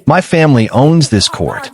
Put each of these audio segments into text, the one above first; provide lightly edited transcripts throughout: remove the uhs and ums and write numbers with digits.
My family owns this court.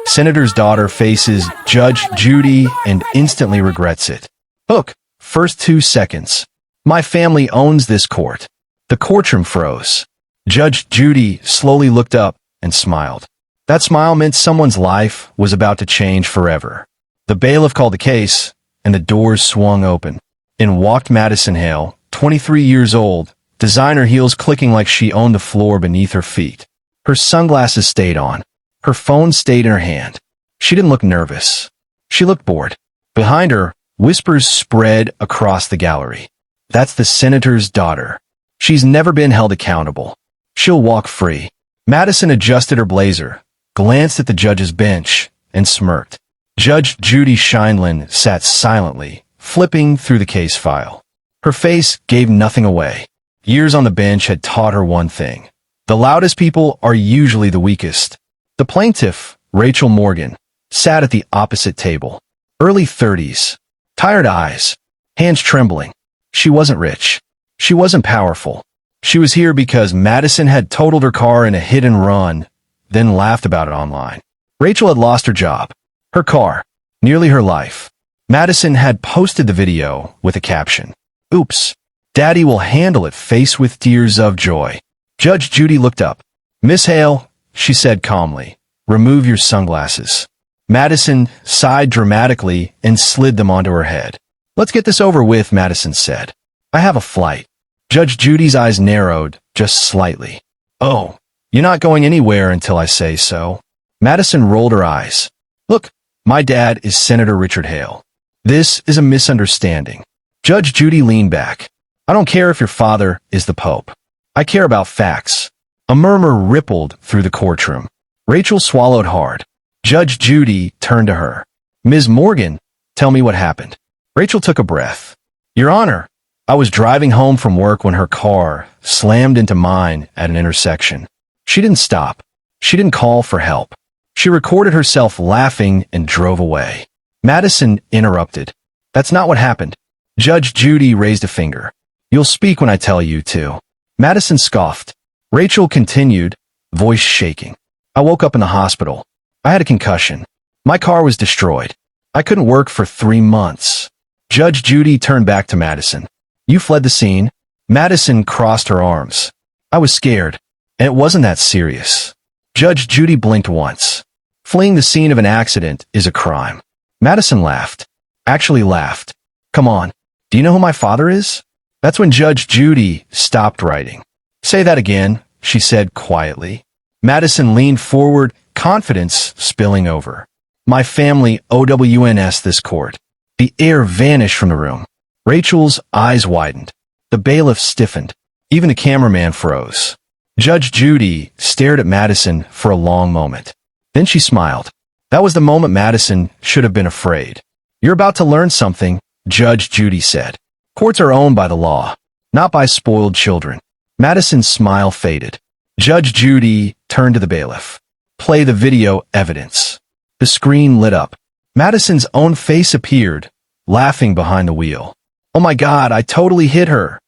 Senator's daughter faces Judge Judy and instantly regrets it. Hook. First 2 seconds. My family owns this court. The courtroom froze. Judge Judy slowly looked up and smiled. That smile meant someone's life was about to change forever. The bailiff called the case, and the doors swung open. In walked Madison Hale, 23 years old, designer heels clicking like she owned the floor beneath her feet. Her sunglasses stayed on. Her phone stayed in her hand. She didn't look nervous. She looked bored. Behind her, whispers spread across the gallery. That's the senator's daughter. She's never been held accountable. She'll walk free. Madison adjusted her blazer, glanced at the judge's bench, and smirked. Judge Judy Scheinlin sat silently, flipping through the case file. Her face gave nothing away. Years on the bench had taught her one thing. The loudest people are usually the weakest. The plaintiff, Rachel Morgan, sat at the opposite table. Early 30s. Tired eyes. Hands trembling. She wasn't rich. She wasn't powerful. She was here because Madison had totaled her car in a hit and run, then laughed about it online. Rachel had lost her job, her car, nearly her life. Madison had posted the video with a caption. Oops. Daddy will handle it, face with tears of joy. Judge Judy looked up. Miss Hale, she said calmly, remove your sunglasses. Madison sighed dramatically and slid them onto her head. Let's get this over with, Madison said. I have a flight. Judge Judy's eyes narrowed just slightly. Oh, you're not going anywhere until I say so. Madison rolled her eyes. Look, my dad is Senator Richard Hale. This is a misunderstanding. Judge Judy leaned back. I don't care if your father is the Pope. I care about facts. A murmur rippled through the courtroom. Rachel swallowed hard. Judge Judy turned to her. Ms. Morgan, tell me what happened. Rachel took a breath. Your Honor, I was driving home from work when her car slammed into mine at an intersection. She didn't stop. She didn't call for help. She recorded herself laughing and drove away. Madison interrupted. That's not what happened. Judge Judy raised a finger. You'll speak when I tell you to. Madison scoffed. Rachel continued, voice shaking. I woke up in the hospital. I had a concussion. My car was destroyed. I couldn't work for 3 months. Judge Judy turned back to Madison. You fled the scene? Madison crossed her arms. I was scared, and it wasn't that serious. Judge Judy blinked once. Fleeing the scene of an accident is a crime. Madison laughed. Actually laughed. Come on. Do you know who my father is? That's when Judge Judy stopped writing. Say that again, she said quietly. Madison leaned forward, confidence spilling over. My family OWNS this court. The air vanished from the room. Rachel's eyes widened. The bailiff stiffened. Even the cameraman froze. Judge Judy stared at Madison for a long moment. Then she smiled. That was the moment Madison should have been afraid. You're about to learn something, Judge Judy said. Courts are owned by the law, not by spoiled children. Madison's smile faded. Judge Judy turned to the bailiff. Play the video evidence. The screen lit up. Madison's own face appeared, laughing behind the wheel. Oh my God, I totally hit her.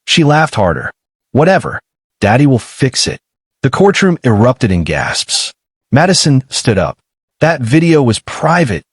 She laughed harder. Whatever. Daddy will fix it. The courtroom erupted in gasps. Madison stood up. That video was private.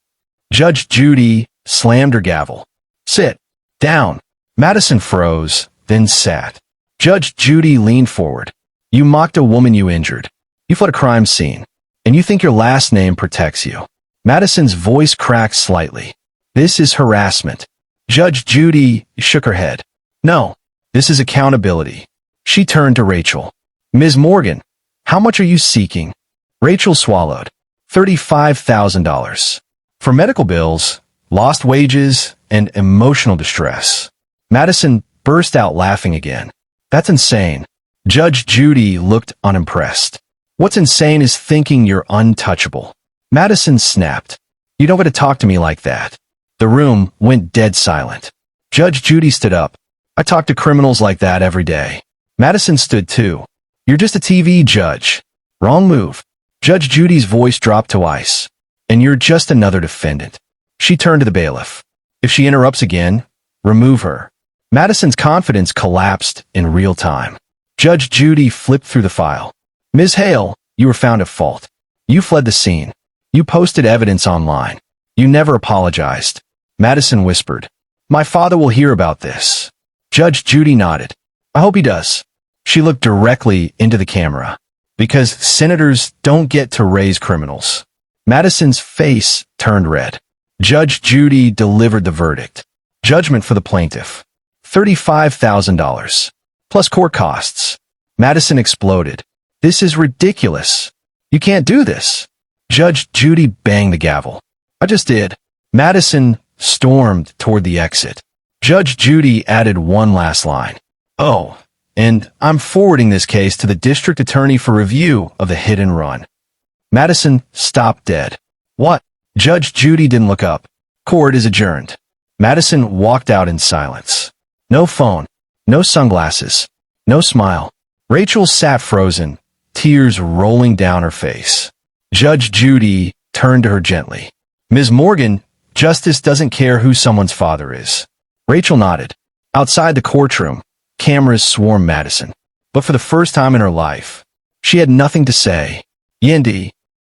Judge Judy slammed her gavel. Sit. Down. Madison froze, then sat. Judge Judy leaned forward. You mocked a woman you injured. You fled a crime scene. And you think your last name protects you. Madison's voice cracked slightly. This is harassment. Judge Judy shook her head. No, this is accountability. She turned to Rachel. Ms. Morgan, how much are you seeking? Rachel swallowed. $35,000. For medical bills, lost wages, and emotional distress. Madison burst out laughing again. That's insane. Judge Judy looked unimpressed. What's insane is thinking you're untouchable. Madison snapped. You don't get to talk to me like that. The room went dead silent. Judge Judy stood up. I talk to criminals like that every day. Madison stood too. You're just a TV judge. Wrong move. Judge Judy's voice dropped to ice. And you're just another defendant. She turned to the bailiff. If she interrupts again, remove her. Madison's confidence collapsed in real time. Judge Judy flipped through the file. Ms. Hale, You were found at fault. You fled the scene. You posted evidence online. You never apologized. Madison whispered, "My father will hear about this." Judge Judy nodded. "I hope he does." She looked directly into the camera. "Because senators don't get to raise criminals." Madison's face turned red. Judge Judy delivered the verdict. Judgment for the plaintiff. $35,000. Plus court costs. Madison exploded. "This is ridiculous. You can't do this." Judge Judy banged the gavel. "I just did." Madison stormed toward the exit. Judge Judy added one last line. "Oh, and I'm forwarding this case to the district attorney for review of the hit and run." Madison stopped dead. "What?" Judge Judy didn't look up. "Court is adjourned." Madison walked out in silence. No phone, no sunglasses, no smile. Rachel sat frozen, tears rolling down her face. Judge Judy turned to her gently. "Ms. Morgan, justice doesn't care who someone's father is." Rachel nodded. Outside the courtroom, cameras swarmed Madison. But for the first time in her life, she had nothing to say. "Yendi,